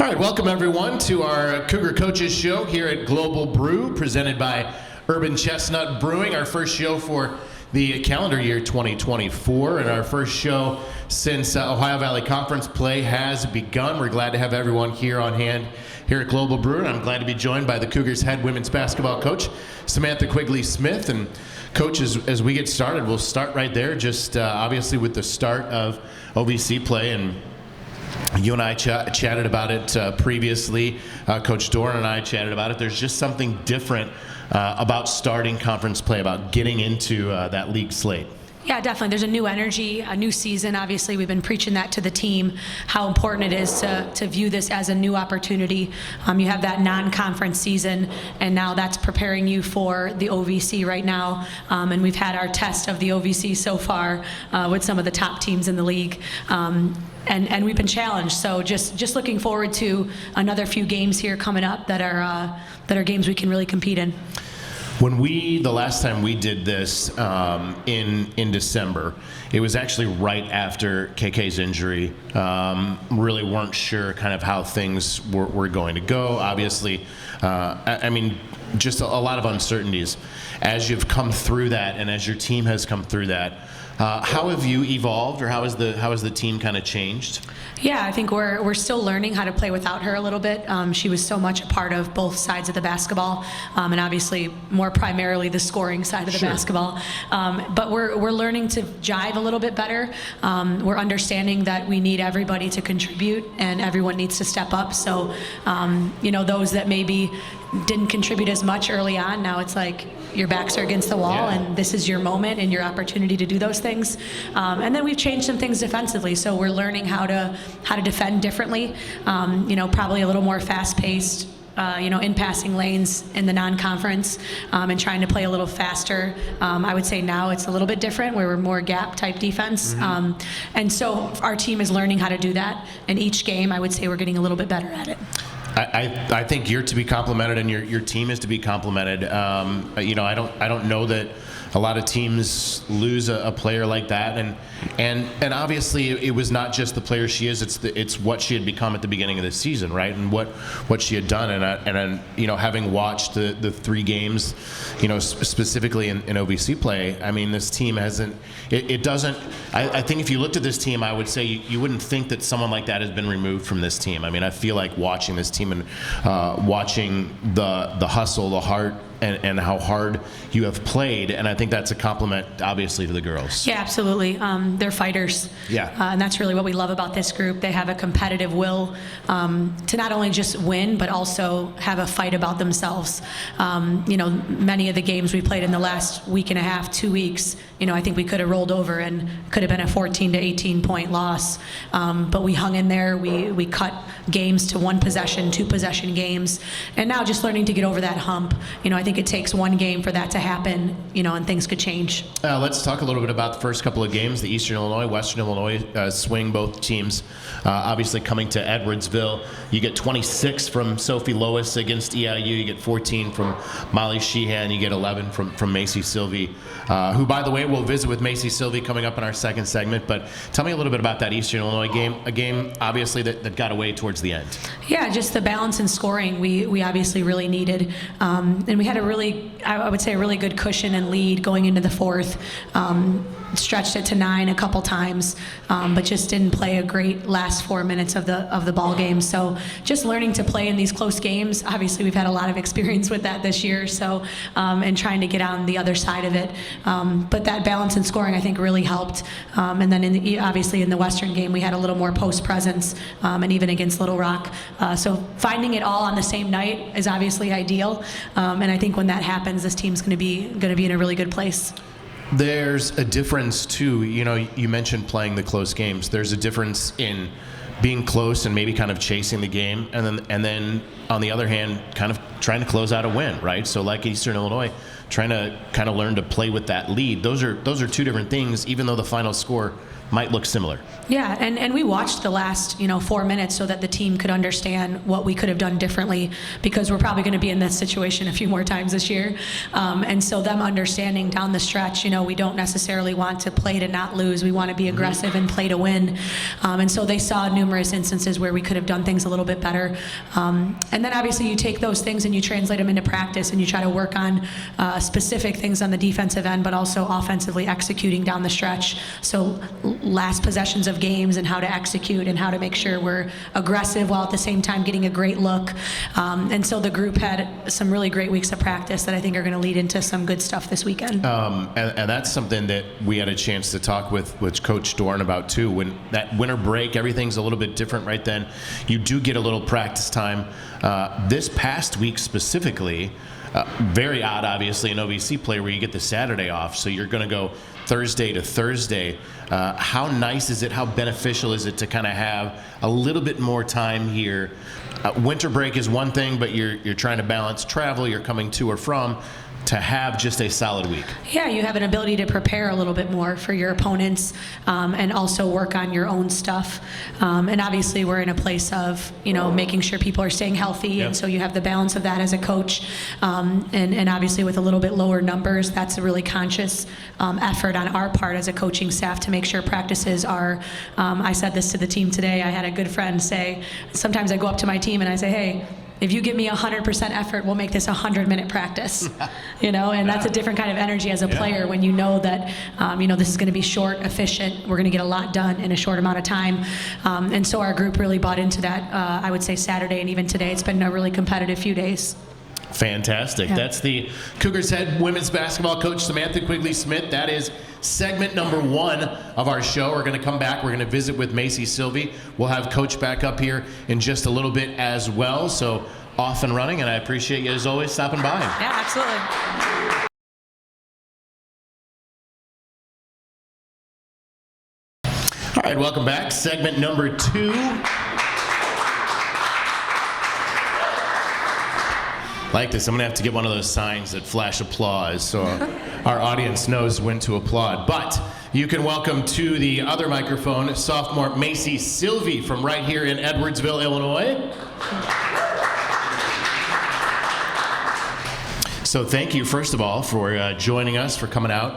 All right, welcome everyone to our Cougar Coaches Show here at Global Brew, presented by Urban Chestnut Brewing. Our first show for the calendar year 2024, and our first show since Ohio Valley Conference play has begun. We're glad to have everyone here on hand here at Global Brew, and I'm glad to be joined by the Cougars head women's basketball coach, Samantha Quigley-Smith. And Coach, as we get started, we'll start right there, just obviously with the start of OVC play, and you and I chatted about it previously. Coach Doran and I chatted about it. There's just something different about starting conference play, about getting into that league slate. Yeah, definitely. There's a new energy, a new season. Obviously, we've been preaching that to the team, how important it is to view this as a new opportunity. You have that non-conference season, and now that's preparing you for the OVC right now. And we've had our test of the OVC so far with some of the top teams in the league. And we've been challenged. So just looking forward to another few games here coming up that are games we can really compete in. When the last time we did this in December, it was actually right after KK's injury. Really weren't sure kind of how things were going to go. Obviously, I mean, just a lot of uncertainties. As you've come through that, and as your team has come through that, how have you evolved, or how has the team kind of changed? Yeah, I think we're still learning how to play without her a little bit. She was so much a part of both sides of the basketball, and obviously more primarily the scoring side of the basketball. But we're learning to jive a little bit better. We're understanding that we need everybody to contribute, and everyone needs to step up. So, those that maybe didn't contribute as much early on, now it's like your backs are against the wall, and this is your moment and your opportunity to do those things. And then we've changed some things defensively, so we're learning how to defend differently. Probably a little more fast-paced. In passing lanes in the non-conference, and trying to play a little faster. I would say now it's a little bit different, where we're more gap-type defense. And so our team is learning how to do that. And each game, I would say we're getting a little bit better at it. I think you're to be complimented, and your team is to be complimented. I don't know that a lot of teams lose a player like that, and obviously it was not just the player she is; it's what she had become at the beginning of the season, right? And what she had done, and having watched the 3 games, specifically in OVC play, I mean, this team hasn't. It doesn't. I think if you looked at this team, I would say you wouldn't think that someone like that has been removed from this team. I mean, I feel like watching this team and watching the hustle, the heart, and how hard you have played, and I think that's a compliment, obviously, to the girls. Yeah, absolutely. They're fighters. Yeah. And that's really what we love about this group. They have a competitive will to not only just win, but also have a fight about themselves. Many of the games we played in the last week and a half, 2 weeks, I think we could have rolled over and could have been a 14 to 18 point loss. But we hung in there. We cut games to 1 possession, 2 possession games. And now just learning to get over that hump. I think it takes 1 game for that to happen, and things could change. Let's talk a little bit about the first couple of games. The Eastern Illinois, Western Illinois swing, both teams obviously coming to Edwardsville. You get 26 from Sophie Lois against EIU. You get 14 from Molly Sheehan. You get 11 from Macy Sylvie, who, by the way, we'll visit with Macy Sylvie coming up in our second segment. But tell me a little bit about that Eastern Illinois game, a game obviously that got away towards the end. Yeah, just the balance in scoring we obviously really needed. And we had I would say a really good cushion and lead going into the fourth. Stretched it to 9 a couple times, but just didn't play a great last 4 minutes of the ball game. So just learning to play in these close games. Obviously, we've had a lot of experience with that this year. So and trying to get on the other side of it. But that balance in scoring, I think, really helped. And then obviously in the Western game, we had a little more post presence, and even against Little Rock. So finding it all on the same night is obviously ideal. And I think when that happens, this team's going to be in a really good place. There's a difference too. You mentioned playing the close games. There's a difference in being close and maybe kind of chasing the game, and then on the other hand, kind of trying to close out a win, right? So like Eastern Illinois, trying to kind of learn to play with that lead. Those are two different things, even though the final score might look similar. Yeah, and we watched the last 4 minutes so that the team could understand what we could have done differently, because we're probably going to be in this situation a few more times this year. And so them understanding down the stretch, we don't necessarily want to play to not lose. We want to be aggressive and play to win. And so they saw numerous instances where we could have done things a little bit better. And then obviously you take those things and you translate them into practice, and you try to work on specific things on the defensive end, but also offensively executing down the stretch. So last possessions of games and how to execute and how to make sure we're aggressive while at the same time getting a great look. And so the group had some really great weeks of practice that I think are going to lead into some good stuff this weekend. And that's something that we had a chance to talk with Coach Dorn about too. When that winter break, everything's a little bit different right then. You do get a little practice time. This past week specifically, very odd, obviously, an OVC play where you get the Saturday off, so you're going to go Thursday to Thursday. How nice is it? How beneficial is it to kind of have a little bit more time here? Winter break is one thing, but you're trying to balance travel. You're coming to or from. To have just a solid week. Yeah, you have an ability to prepare a little bit more for your opponents, and also work on your own stuff. And obviously we're in a place of, making sure people are staying healthy. Yep. And so you have the balance of that as a coach. And obviously with a little bit lower numbers, that's a really conscious effort on our part as a coaching staff to make sure practices are, I said this to the team today. I had a good friend say, sometimes I go up to my team and I say, hey, if you give me 100% effort, we'll make this a 100-minute practice, and that's a different kind of energy as a player when you know that, this is going to be short, efficient, we're going to get a lot done in a short amount of time. And so our group really bought into that, I would say Saturday and even today. It's been a really competitive few days. Fantastic. Yeah. That's the Cougars head women's basketball coach, Samantha Quigley-Smith. That is segment number 1 of our show. We're going to come back. We're going to visit with Macy Sylvie. We'll have Coach back up here in just a little bit as well. So off and running, and I appreciate you as always stopping by. Yeah, absolutely. All right, welcome back. Segment number 2. Like this, I'm going to have to get one of those signs that flash applause so our audience knows when to applaud. But you can welcome to the other microphone sophomore Macy Sylvie from right here in Edwardsville, Illinois. So thank you, first of all, for joining us, for coming out.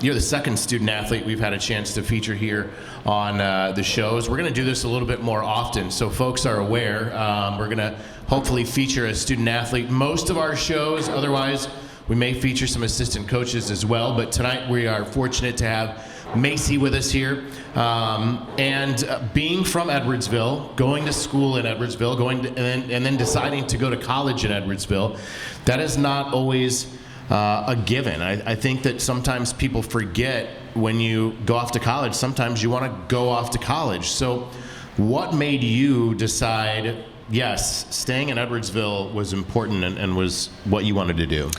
You're the second student athlete we've had a chance to feature here on the shows. We're going to do this a little bit more often, so folks are aware. We're going to hopefully feature a student athlete most of our shows. Otherwise, we may feature some assistant coaches as well. But tonight we are fortunate to have Macy with us here. And being from Edwardsville, going to school in Edwardsville, and then deciding to go to college in Edwardsville, that is not always a given. I think that sometimes people forget when you go off to college, sometimes you want to go off to college. So what made you decide, yes, staying in Edwardsville was important and was what you wanted to do?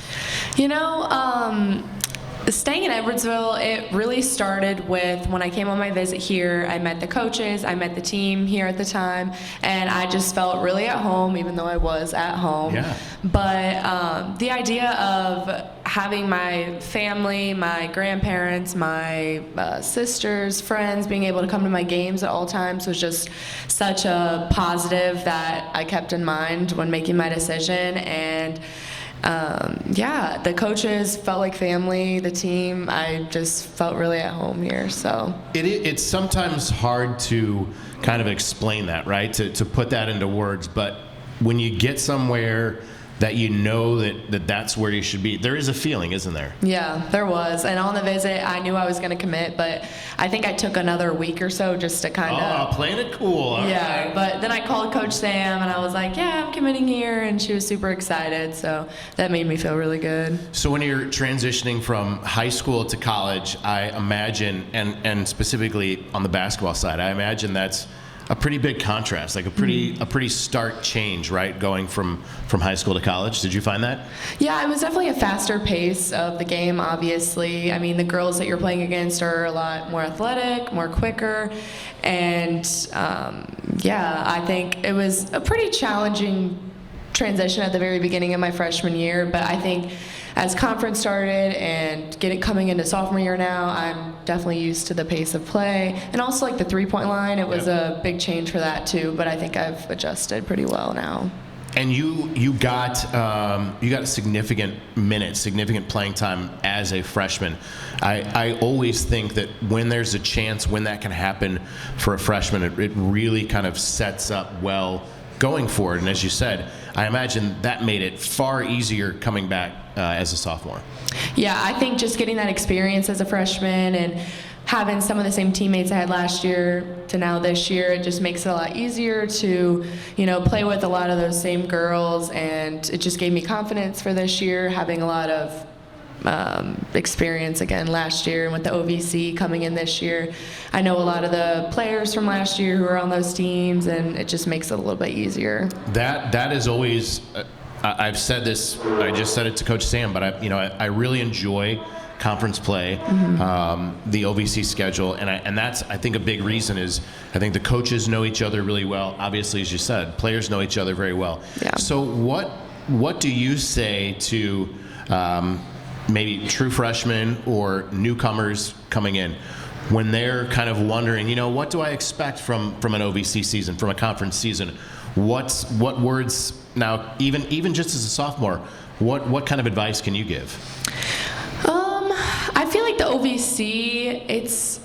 Staying in Edwardsville, it really started with when I came on my visit here. I met the coaches, I met the team here at the time, and I just felt really at home, even though I was at home. Yeah. But the idea of having my family, my grandparents, my sisters, friends, being able to come to my games at all times was just such a positive that I kept in mind when making my decision. And the coaches felt like family, the team, I just felt really at home here. So it's sometimes hard to kind of explain that, right? To put that into words, but when you get somewhere that you know that's where you should be, there is a feeling, isn't there? Yeah, there was. And on the visit, I knew I was going to commit, but I think I took another week or so just to kind of... Oh, playing it cool. All yeah, right. But then I called Coach Sam, and I was like, yeah, I'm committing here, and she was super excited, so that made me feel really good. So when you're transitioning from high school to college, I imagine, and specifically on the basketball side, I imagine that's a pretty big contrast, like a pretty stark change, right? Going from high school to college. Did you find that? Yeah, it was definitely a faster pace of the game, obviously. I mean, the girls that you're playing against are a lot more athletic, more quicker. And I think it was a pretty challenging transition at the very beginning of my freshman year, but I think as conference started and coming into sophomore year now, I'm definitely used to the pace of play. And also like the 3-point line, it was a big change for that too, but I think I've adjusted pretty well now. And you got significant minutes, significant playing time as a freshman. I always think that when there's a chance, when that can happen for a freshman, it really kind of sets up well going forward. And as you said, I imagine that made it far easier coming back as a sophomore. Yeah, I think just getting that experience as a freshman and having some of the same teammates I had last year to now this year, it just makes it a lot easier to, play with a lot of those same girls, and it just gave me confidence for this year, having a lot of experience again last year, and with the OVC coming in this year, I know a lot of the players from last year who are on those teams, and it just makes it a little bit easier. That is always, I've said this, I just said it to Coach Sam, but I really enjoy conference play, the OVC schedule, and that's, I think, a big reason is I think the coaches know each other really well. Obviously, as you said, players know each other very well. Yeah. So what do you say to maybe true freshmen or newcomers coming in when they're kind of wondering, what do I expect from an OVC season, from a conference season? What words now, even just as a sophomore, what kind of advice can you give? I feel like the OVC, it's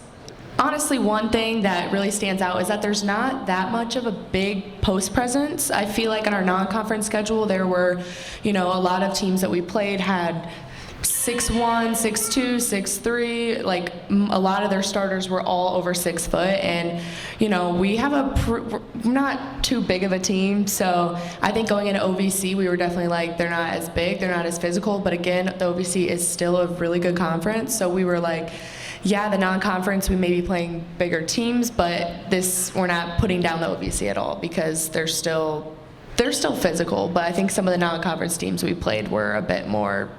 honestly one thing that really stands out is that there's not that much of a big post presence. I feel like in our non-conference schedule, there were, a lot of teams that we played had 6'1", 6'2", 6'3", like a lot of their starters were all over 6 foot, and we have we're not too big of a team, so I think going into OVC we were definitely like, they're not as big, they're not as physical, but again, the OVC is still a really good conference, so we were like, yeah, the non-conference we may be playing bigger teams, but we're not putting down the OVC at all, because they're still physical, but I think some of the non-conference teams we played were a bit more,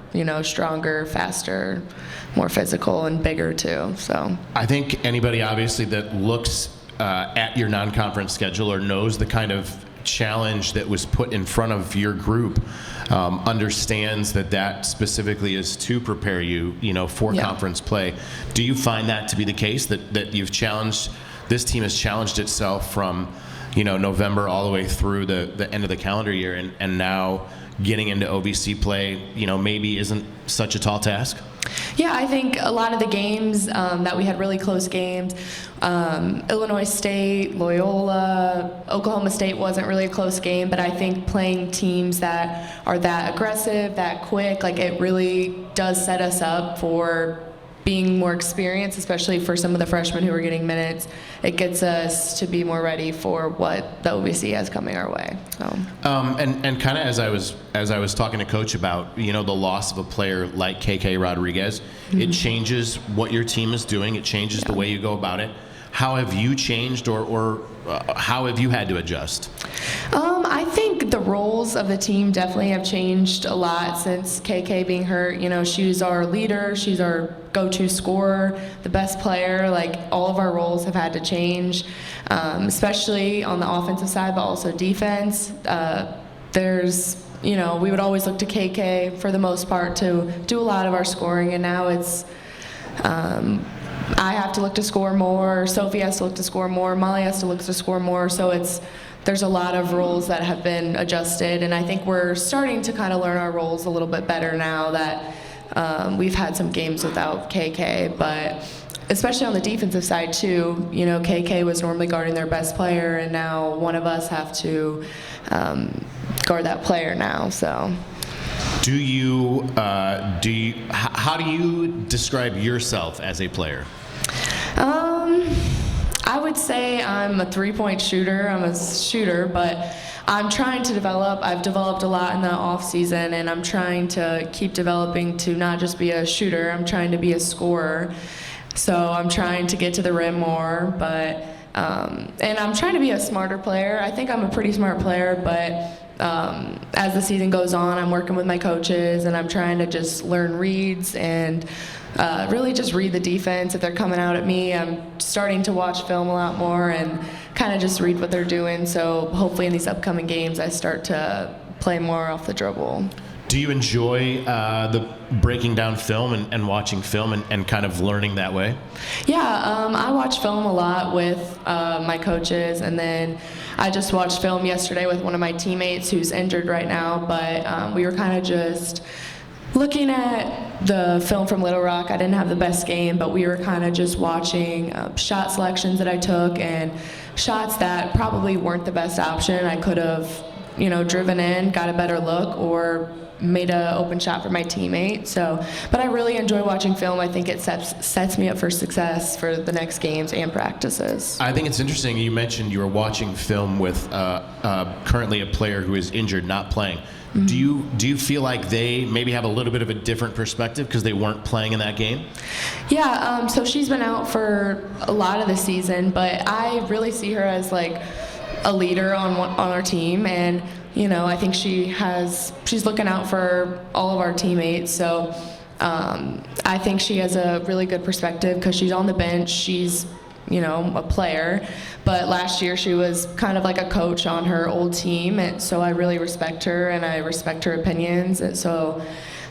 stronger, faster, more physical, and bigger too. So I think anybody obviously that looks at your non-conference schedule or knows the kind of challenge that was put in front of your group understands that specifically is to prepare you, for conference play. Do you find that to be the case, that you've challenged, this team has challenged itself from November all the way through the end of the calendar year, and now getting into OVC play, maybe isn't such a tall task? Yeah, I think a lot of the games that we had really close games, Illinois State, Loyola, Oklahoma State wasn't really a close game, but I think playing teams that are that aggressive, that quick, like it really does set us up for being more experienced, especially for some of the freshmen who are getting minutes. It gets us to be more ready for what the OVC has coming our way. So. And kind of as I was talking to Coach about, the loss of a player like KK Rodriguez, it changes what your team is doing. It changes the way you go about it. How have you changed, or how have you had to adjust? I think the roles of the team definitely have changed a lot since KK being hurt. She's our leader, she's our go-to scorer, the best player. Like, all of our roles have had to change, especially on the offensive side, but also defense. We would always look to KK for the most part to do a lot of our scoring, and now it's I have to look to score more, Sophie has to look to score more, Molly has to look to score more, so there's a lot of roles that have been adjusted, and I think we're starting to kind of learn our roles a little bit better now that we've had some games without KK, but especially on the defensive side too, KK was normally guarding their best player, and now one of us have to guard that player now, so. How do you describe yourself as a player? I would say I'm a three-point shooter. I'm a shooter, but I'm trying to develop. I've developed a lot in the off season, and I'm trying to keep developing to not just be a shooter. I'm trying to be a scorer. So I'm trying to get to the rim more, but and I'm trying to be a smarter player. I think I'm a pretty smart player, but as the season goes on, I'm working with my coaches, and I'm trying to just learn reads and really just read the defense. If they're coming out at me, I'm starting to watch film a lot more and kind of just read what they're doing. So hopefully in these upcoming games, I start to play more off the dribble. Do you enjoy the breaking down film and watching film and kind of learning that way? Yeah, I watch film a lot with my coaches, and then I just watched film yesterday with one of my teammates who's injured right now, but we were kind of just looking at the film from Little Rock. I didn't have the best game, but we were kind of just watching shot selections that I took and shots that probably weren't the best option. I could have, driven in, got a better look, or made an open shot for my teammate. But I really enjoy watching film. I think it sets me up for success for the next games and practices. I think it's interesting. You mentioned you were watching film with currently a player who is injured, not playing. Mm-hmm. Do you feel like they maybe have a little bit of a different perspective because they weren't playing in that game? Yeah, so she's been out for a lot of the season, but I really see her as like a leader on our team, and I think she's looking out for all of our teammates. So I think she has a really good perspective because she's on the bench. She's a player, but last year she was kind of like a coach on her old team, and so I really respect her and I respect her opinions, and so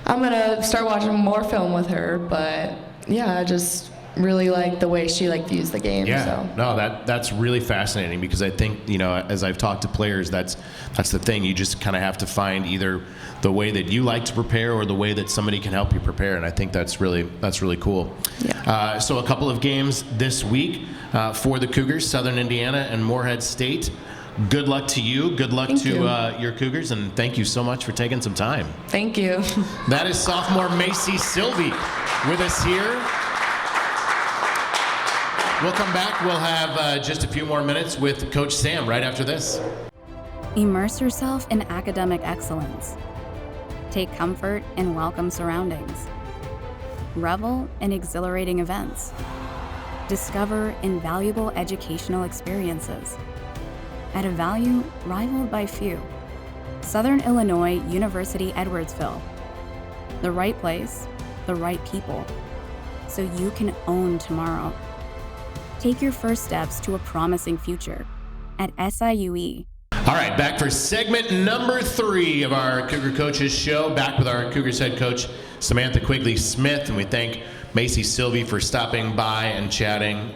I'm gonna start watching more film with her. But yeah, I just really like the way she views the game. Yeah, so. No, that's really fascinating because I think as I've talked to players, that's the thing. You just kind of have to find either the way that you like to prepare or the way that somebody can help you prepare, and I think that's really cool. Yeah. So a couple of games this week for the Cougars: Southern Indiana and Morehead State. Good luck to you. Good luck to your Cougars, and thank you so much for taking some time. Thank you. That is sophomore Macy Sylvie with us here. We'll come back. We'll have just a few more minutes with Coach Sam right after this. Immerse yourself in academic excellence. Take comfort in welcome surroundings. Revel in exhilarating events. Discover invaluable educational experiences at a value rivaled by few. Southern Illinois University Edwardsville. The right place, the right people, so you can own tomorrow. Take your first steps to a promising future at SIUE. All right, back for segment number 3 of our Cougar Coaches show. Back with our Cougars head coach, Samantha Quigley-Smith, and we thank Macy Sylvie for stopping by and chatting.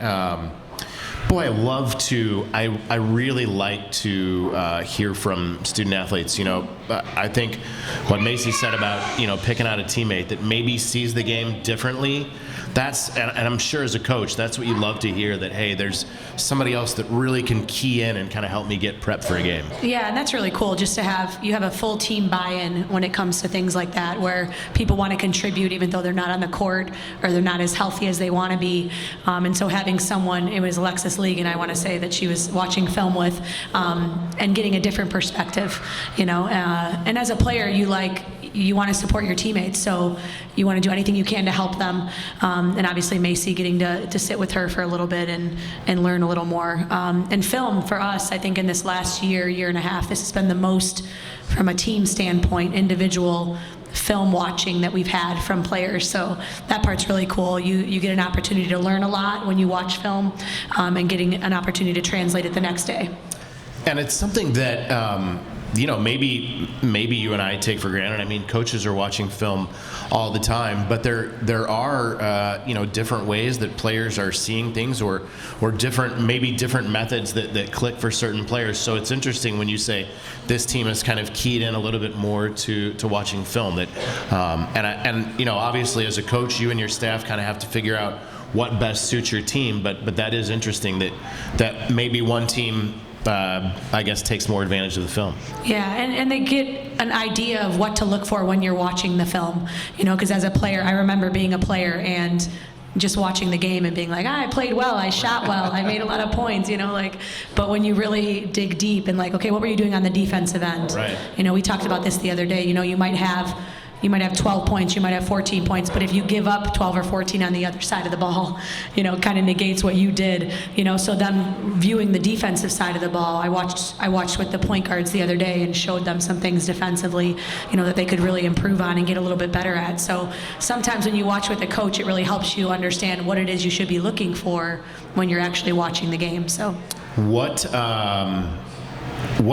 Boy, I really like to hear from student athletes. I think what Macy said about, picking out a teammate that maybe sees the game differently, and I'm sure as a coach, that's what you love to hear, that, hey, there's somebody else that really can key in and kind of help me get prepped for a game. Yeah, and that's really cool just to have a full team buy-in when it comes to things like that, where people want to contribute even though they're not on the court or they're not as healthy as they want to be. And so having someone, it was Alexis League, and I want to say that she was watching film with and getting a different perspective, and as a player, you want to support your teammates, so you want to do anything you can to help them. And obviously Macy getting to sit with her for a little bit and learn a little more. And film for us, I think in this last year and a half, this has been the most, from a team standpoint, individual film watching that we've had from players. So that part's really cool. You get an opportunity to learn a lot when you watch film, and getting an opportunity to translate it the next day. And it's something that maybe you and I take for granted. I mean, coaches are watching film all the time, but there are different ways that players are seeing things, or different methods that click for certain players. So it's interesting when you say this team is kind of keyed in a little bit more to watching film. That obviously as a coach, you and your staff kind of have to figure out what best suits your team. But that is interesting that maybe one team, I guess, takes more advantage of the film. Yeah, and they get an idea of what to look for when you're watching the film. Because as a player, I remember being a player and just watching the game and being like, I played well, I shot well, I made a lot of points, but when you really dig deep and okay, what were you doing on the defensive end? Right. We talked about this the other day. You might have 12 points, you might have 14 points, but if you give up 12 or 14 on the other side of the ball, kind of negates what you did. So then viewing the defensive side of the ball, I watched with the point guards the other day and showed them some things defensively, that they could really improve on and get a little bit better at. So sometimes when you watch with a coach, it really helps you understand what it is you should be looking for when you're actually watching the game. So what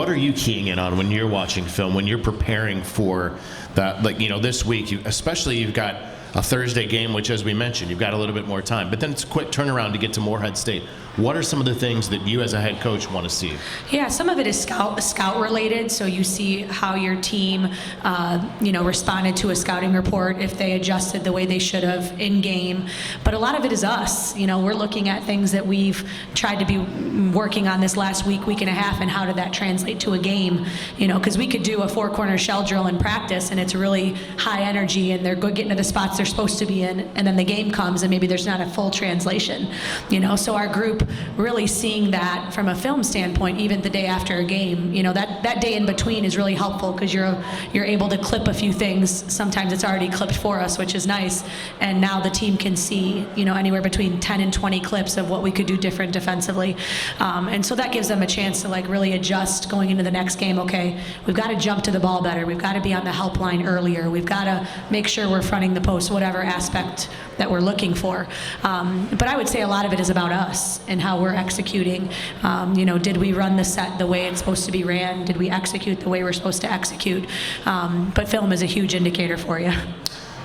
are you keying in on when you're watching film, when you're preparing for this week, especially you've got a Thursday game, which, as we mentioned, you've got a little bit more time. But then it's a quick turnaround to get to Morehead State. What are some of the things that you as a head coach want to see? Yeah, some of it is scout related. So you see how your team, responded to a scouting report, if they adjusted the way they should have in game. But a lot of it is us. We're looking at things that we've tried to be working on this last week and a half, and how did that translate to a game? Because we could do a 4-corner shell drill in practice, and it's really high energy, and they're getting to the spots they're supposed to be in, and then the game comes, and maybe there's not a full translation. So our group really seeing that from a film standpoint, even the day after a game, that day in between is really helpful, because you're able to clip a few things. Sometimes it's already clipped for us, which is nice, and now the team can see anywhere between 10 and 20 clips of what we could do different defensively, and so that gives them a chance to really adjust going into the next game. Okay, we've got to jump to the ball better, we've got to be on the help line earlier, we've got to make sure we're fronting the post, whatever aspect that we're looking for. But I would say a lot of it is about us and how we're executing. Did we run the set the way it's supposed to be ran? Did we execute the way we're supposed to execute? But film is a huge indicator for you.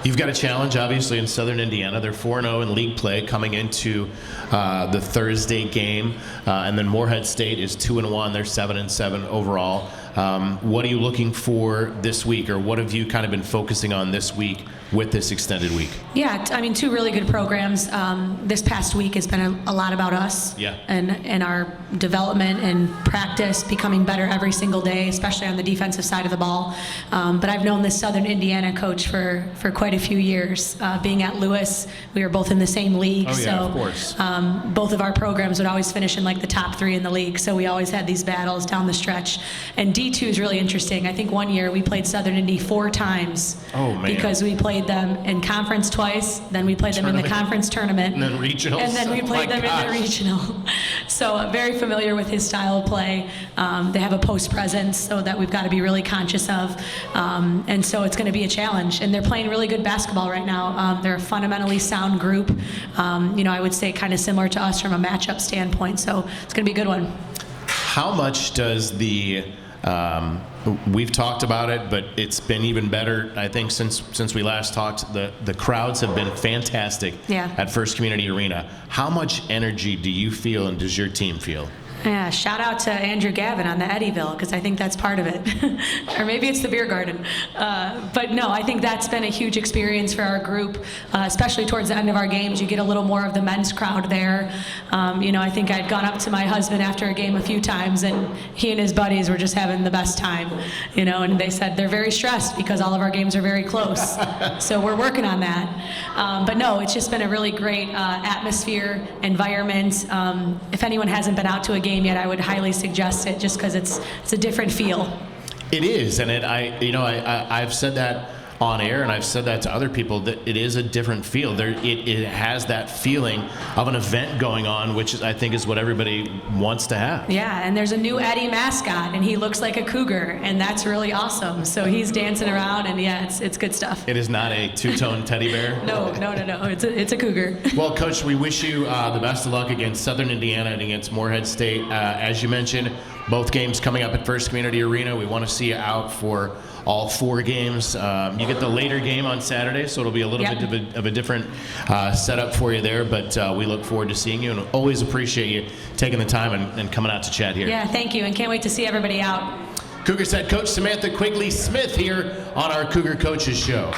You've got a challenge, obviously, in Southern Indiana. They're 4-0 in league play coming into the Thursday game. And then Morehead State is 2-1. They're 7-7 overall. What are you looking for this week, or what have you kind of been focusing on this week with this extended week? Yeah, two really good programs. This past week has been a lot about us, and our development and practice, becoming better every single day, especially on the defensive side of the ball. But I've known this Southern Indiana coach for quite a few years. Being at Lewis, we were both in the same league. Oh, yeah, so of course. Both of our programs would always finish in the top 3 in the league. So we always had these battles down the stretch. And D2 is really interesting. I think one year we played Southern Indy 4 times. Oh, man. Because we played them in conference twice, then we played them in the conference tournament. And then regionals. And then we played them in the regional. So I'm very familiar with his style of play. They have a post presence, so that we've got to be really conscious of. And so it's going to be a challenge. And they're playing really good basketball right now. They're a fundamentally sound group. I would say kind of similar to us from a matchup standpoint. So it's going to be a good one. How much does we've talked about it, but it's been even better, I think, since we last talked. The crowds have been fantastic at First Community Arena. How much energy do you feel, and does your team feel? Yeah, shout out to Andrew Gavin on the Eddyville, because I think that's part of it. Or maybe it's the beer garden. But no, I think that's been a huge experience for our group, especially towards the end of our games. You get a little more of the men's crowd there. I think I'd gone up to my husband after a game a few times, and he and his buddies were just having the best time. And they said they're very stressed because all of our games are very close. So we're working on that. But no, it's just been a really great atmosphere, environment. If anyone hasn't been out to a game yet, I would highly suggest it, just because it's a different feel. It is, and I've said that on air, and I've said that to other people, that it is a different feel. It has that feeling of an event going on, which I think is what everybody wants to have. Yeah, and there's a new Eddie mascot, and he looks like a cougar, and that's really awesome. So he's dancing around, and it's good stuff. It is not a two-tone teddy bear? No. It's a cougar. Well, Coach, we wish you the best of luck against Southern Indiana and against Morehead State. As you mentioned, both games coming up at First Community Arena. We want to see you out for all 4 games. You get the later game on Saturday, so it'll be a little bit of a different setup for you there, but we look forward to seeing you, and always appreciate you taking the time and coming out to chat here. Yeah, thank you, and can't wait to see everybody out. Cougars head coach Samantha Quigley-Smith here on our Cougar Coaches Show.